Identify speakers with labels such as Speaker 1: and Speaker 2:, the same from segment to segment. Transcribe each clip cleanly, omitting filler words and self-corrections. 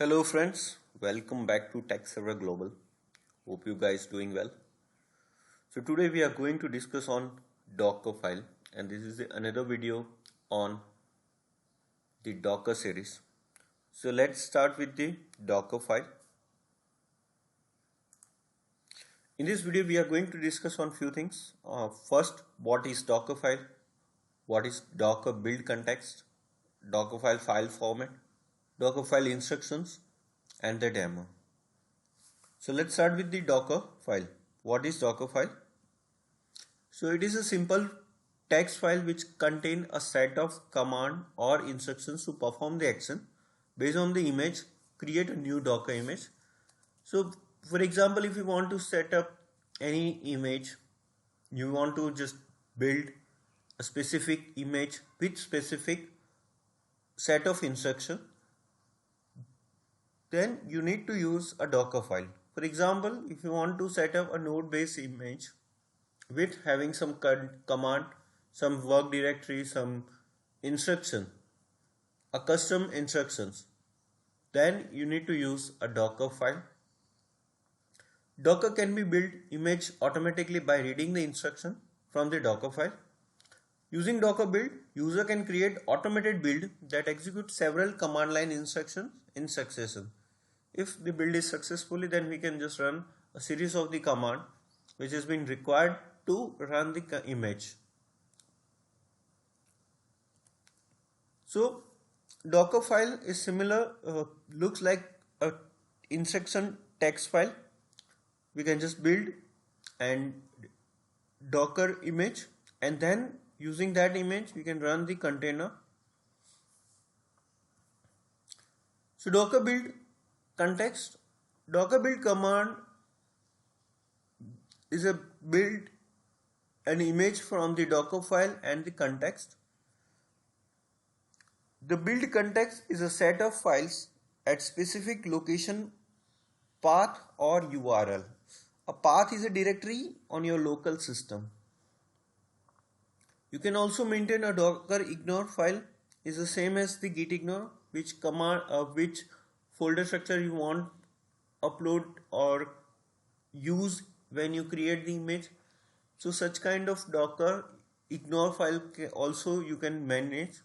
Speaker 1: Hello friends, welcome back to Tech Server Global. Hope you guys doing well. So today we are going to discuss on Docker file, and this is another video on the Docker series. So let's start with the Docker file. In this video we are going to discuss on few things. First, what is Docker file? What is Docker build context? Docker file format, Docker file instructions, and the demo. So let's start with the Docker file. What is Docker file? So it is a simple text file which contain a set of command or instructions to perform the action. Based on the image, create a new Docker image. So for example, if you want to set up any image, you want to just build a specific image with specific set of instruction, then you need to use a Docker file. For example, if you want to set up a node based image with having some command, some work directory, some instruction, a custom instructions, then you need to use a Docker file. Docker can be built image automatically by reading the instruction from the Docker file. Using Docker build, user can create automated build that executes several command line instructions in succession. If the build is successfully, then we can just run a series of the command which has been required to run the image. So Docker file is similar, looks like a instruction text file. We can just build and Docker image, and then using that image we can run the container. So Docker build context, Docker build command is a build an image from the Docker file and the context. The build context is a set of files at specific location, path or URL. A path is a directory on your local system. You can also maintain a Docker ignore file, is the same as the git ignore, which command which folder structure you want upload or use when you create the image. So such kind of Docker ignore file also you can manage.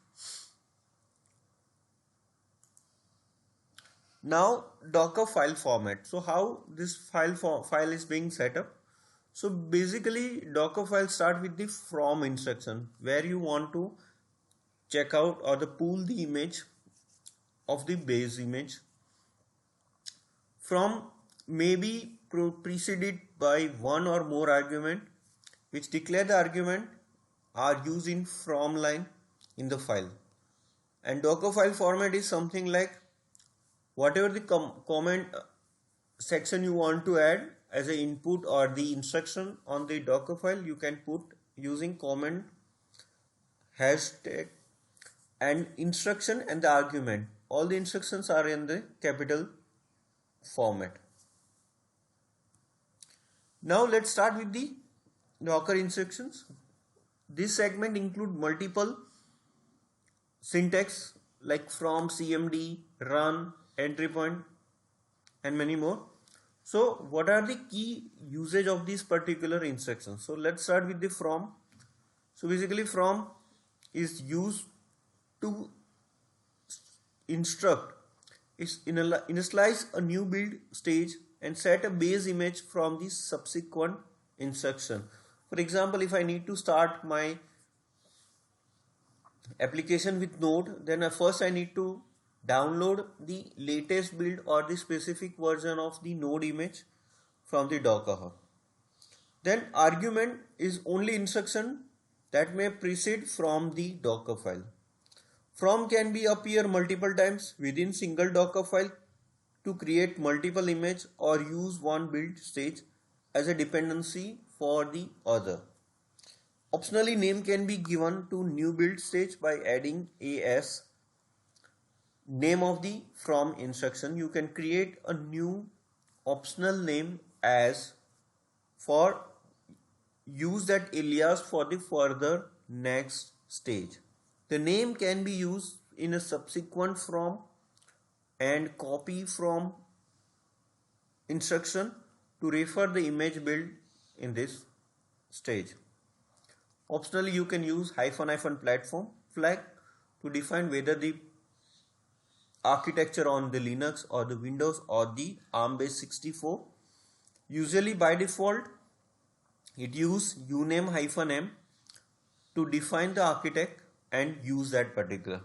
Speaker 1: Now Docker file format. So how this file is being set up? So basically Docker file start with the from instruction where you want to check out or the pull the image of the base image. From may be preceded by one or more argument which declare the argument are used in from line in the file. And Docker file format is something like whatever the comment section you want to add as an input or the instruction on the Docker file, you can put using comment hashtag and instruction and the argument. All the instructions are in the capital format. Now let's start with the Docker instructions. This segment include multiple syntax like from, cmd, run, entry point, and many more. So what are the key usage of these particular instructions? So let's start with the from. So basically from is used to instruct is initialize a new build stage and set a base image from the subsequent instruction. For example, if I need to start my application with Node, then first I need to download the latest build or the specific version of the Node image from the Docker Hub. Then argument is only instruction that may precede from the Docker file. From can be appear multiple times within single Docker file to create multiple image or use one build stage as a dependency for the other. Optionally, name can be given to new build stage by adding as name of the from instruction. You can create a new optional name as for use that alias for the further next stage. The name can be used in a subsequent from and copy from instruction to refer the image build in this stage. Optionally, you can use -- platform flag to define whether the architecture on the Linux or the Windows or the ARM-based 64. Usually by default, it use uname-m to define the architect and use that particular.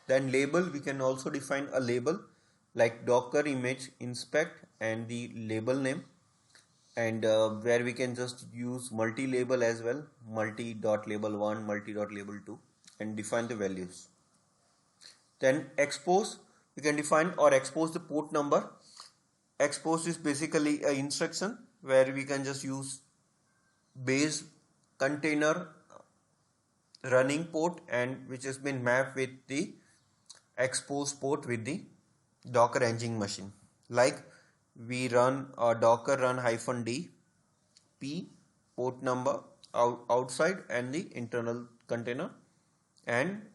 Speaker 1: Then label, we can also define a label like docker image inspect and the label name, and where we can just use multi-label as well, multi.label1, multi.label2, and define the values. Then expose, we can define or expose the port number. Expose is basically an instruction where we can just use base container running port and which has been mapped with the expose port with the Docker Engine machine. Like we run a docker run -d p port number outside and the internal container and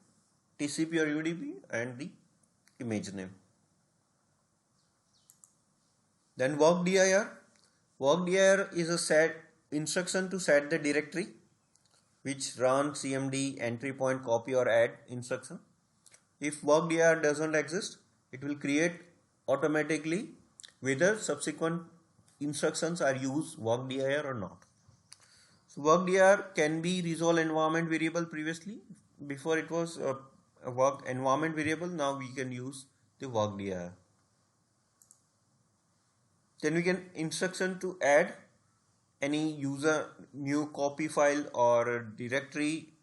Speaker 1: TCP or UDP and the image name. Then work dir. Work dir is a set instruction to set the directory which run cmd entry point copy or add instruction. If work dir doesn't exist, it will create automatically whether subsequent instructions are used work dir or not. So work dir can be resolve environment variable. Previously, before it was a work environment variable, now we can use the work dir. Then we can instruction to add any user new copy file or directory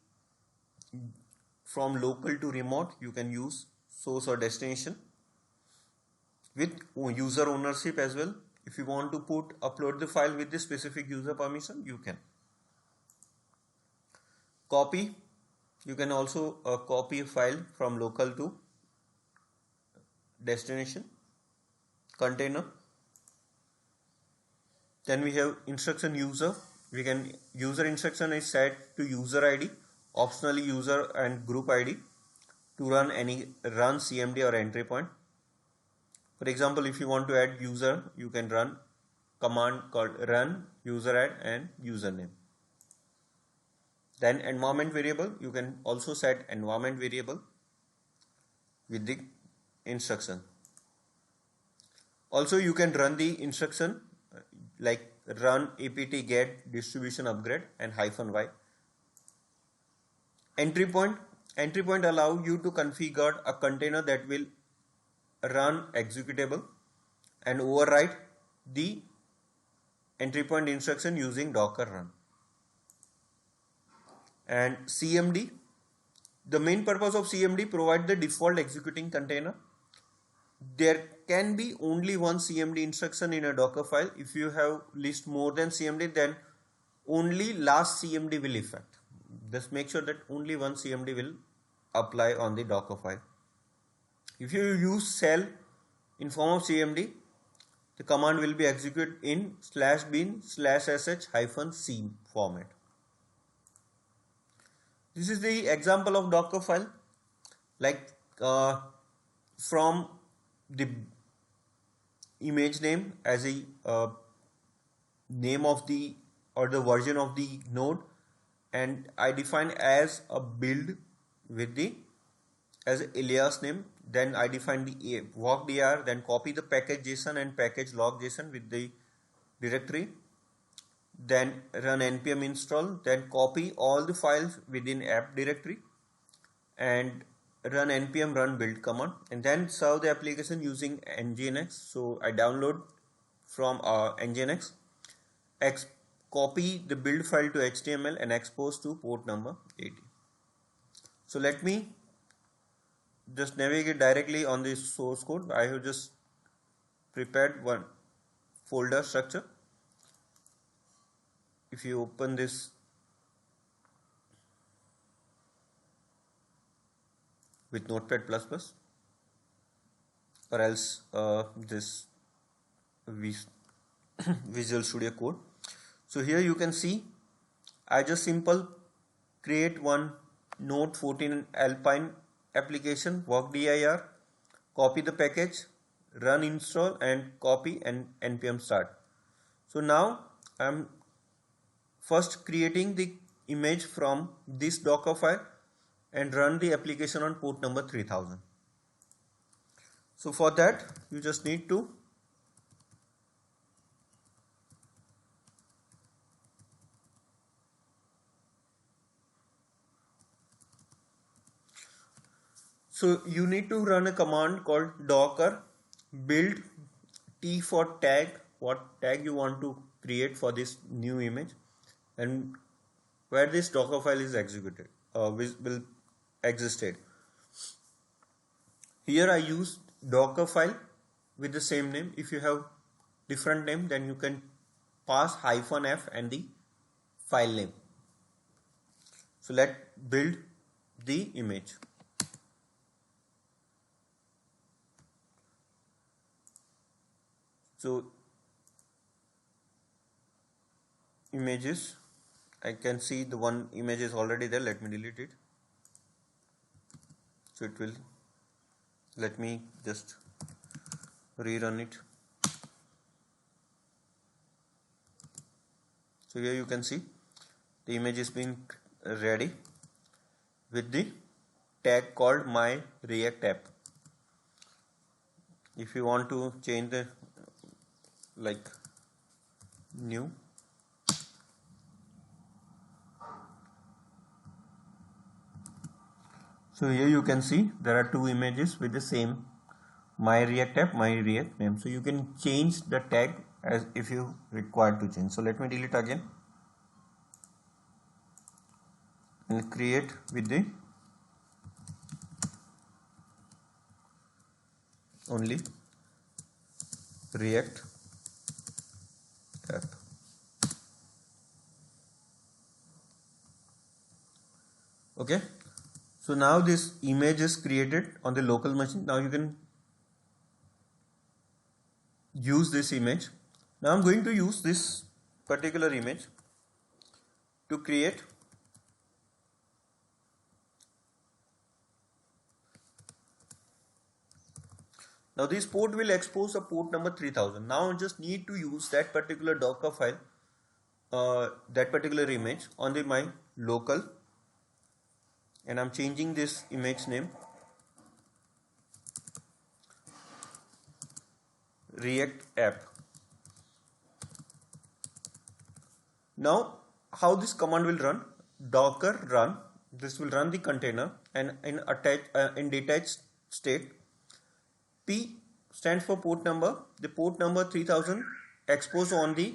Speaker 1: from local to remote. You can use source or destination with user ownership as well. If you want to upload the file with the specific user permission, you can. Copy, you can also copy a file from local to destination. Container. Then we have instruction user. We can user instruction is set to user ID, optionally user and group ID to run cmd or entry point. For example, if you want to add user, you can run command called run user add and username. Then environment variable, you can also set environment variable with the instruction. Also, you can run the instruction like run apt get distribution upgrade and -y. Entry point allow you to configure a container that will run executable and override the entry point instruction using docker run. And cmd, the main purpose of cmd provide the default executing container. There can be only one cmd instruction in a docker file. If you have list more than cmd, then only last cmd will effect. Just make sure that only one cmd will apply on the docker file. If you use shell in form of cmd, the command will be executed in /bin/sh-c format. This is the example of docker file. Like from the image name as a name of the or the version of the node, and I define as a build with the as alias name. Then I define the work dir, then copy the package JSON and package log JSON with the directory. Then run npm install, then copy all the files within app directory and run npm run build command, and then serve the application using nginx. So I download from nginx, copy the build file to HTML and expose to port number 80. So let me just navigate directly on the source code. I have just prepared one folder structure. If you open this with Notepad++ or else this Visual Studio Code. So here you can see I just create one Node 14 Alpine application workdir, copy the package, run install and copy and npm start. So now I'm first creating the image from this Docker file and run the application on port number 3000. So for that you just need to run a command called docker build t for tag, what tag you want to create for this new image, and where this Docker file is executed will existed. Here I use Docker file with the same name. If you have different name, then you can pass -f and the file name. So let's build the image. So images, I can see the one image is already there. Let me delete it. So it will, let me just rerun it. So here you can see the image is being ready with the tag called my React app. If you want to change the like new, so here you can see there are two images with the same my React app, my React name. So you can change the tag as if you require to change. So let me delete again and create with the only React app. Okay, so now this image is created on the local machine. Now you can use this image. Now I'm going to use this particular image to create now this port will expose a port number 3000. Now I just need to use that particular Docker file, that particular image on the my local, and I'm changing this image name React app. Now how this command will run? Docker run, this will run the container, and in detached state P stands for port number, the port number 3000 exposed on the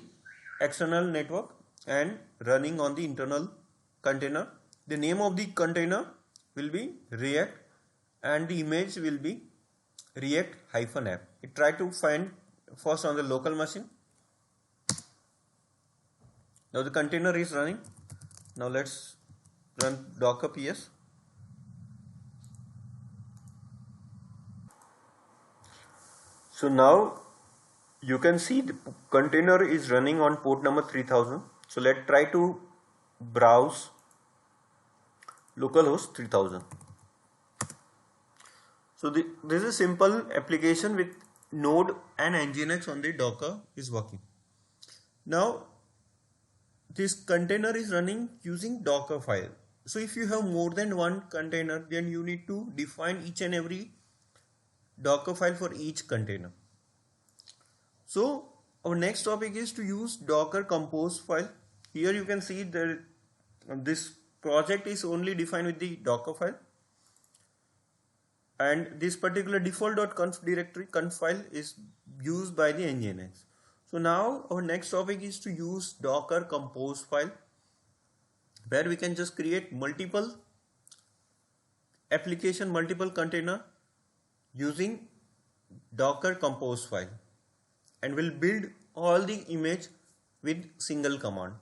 Speaker 1: external network and running on the internal container. The name of the container will be React and the image will be React-app. It try to find first on the local machine. Now the container is running. Now let's run Docker PS. So now you can see the container is running on port number 3000. So let's try to browse localhost 3000. So this is a simple application with Node and Nginx on the Docker is working. Now this container is running using Docker file. So if you have more than one container, then you need to define each and every Docker file for each container. So our next topic is to use Docker compose file. Here you can see that this project is only defined with the Docker file, and this particular default.conf directory conf file is used by the Nginx. So now our next topic is to use Docker compose file, where we can just create multiple application, multiple container using Docker compose file, and we'll build all the image with single command.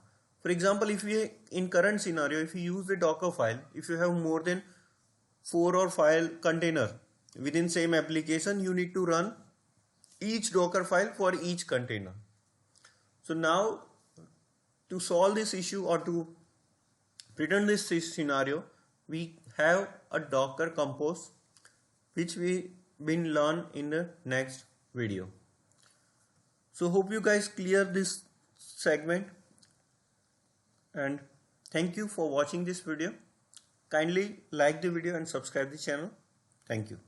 Speaker 1: For example, if we in current scenario, if you use the Docker file, if you have more than 4 or 5 container within same application, you need to run each Docker file for each container. So now to solve this issue or to pretend this scenario, we have a Docker Compose, which we will learn in the next video. So hope you guys clear this segment, and thank you for watching this video. Kindly like the video and subscribe the channel. Thank you.